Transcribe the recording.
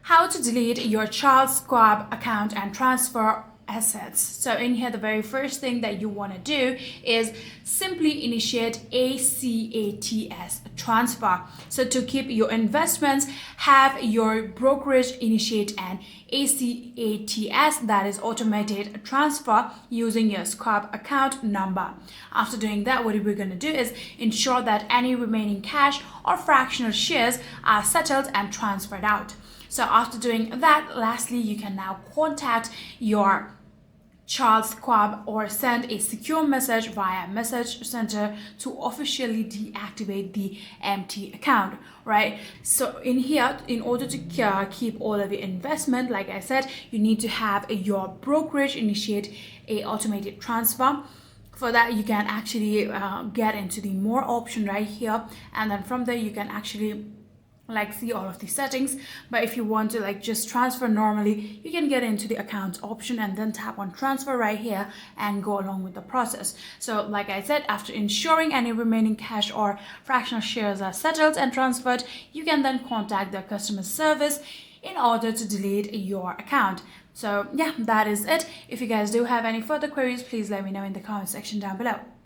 How to delete your Charles Schwab account and transfer assets. So in here, the very first thing that you want to do is simply initiate a CATS transfer. So to keep your investments, have your brokerage initiate an ACATS, that is automated transfer, using your Schwab account number. After doing that, what we're going to do is ensure that any remaining cash or fractional shares are settled and transferred out. So after doing that, lastly, you can now contact your Charles Schwab or send a secure message via message center to officially deactivate the empty account, right? So in here, in order to keep all of your investment, like I said, you need to have your brokerage initiate a automated transfer. For that, you can actually get into the more option right here, and then from there you can actually see all of the settings. But if you want to just transfer normally, you can get into the accounts option and then tap on transfer right here and go along with the process. So like I said, after ensuring any remaining cash or fractional shares are settled and transferred, you can then contact the customer service in order to delete your account. So yeah, that is it. If you guys do have any further queries, please let me know in the comment section down below.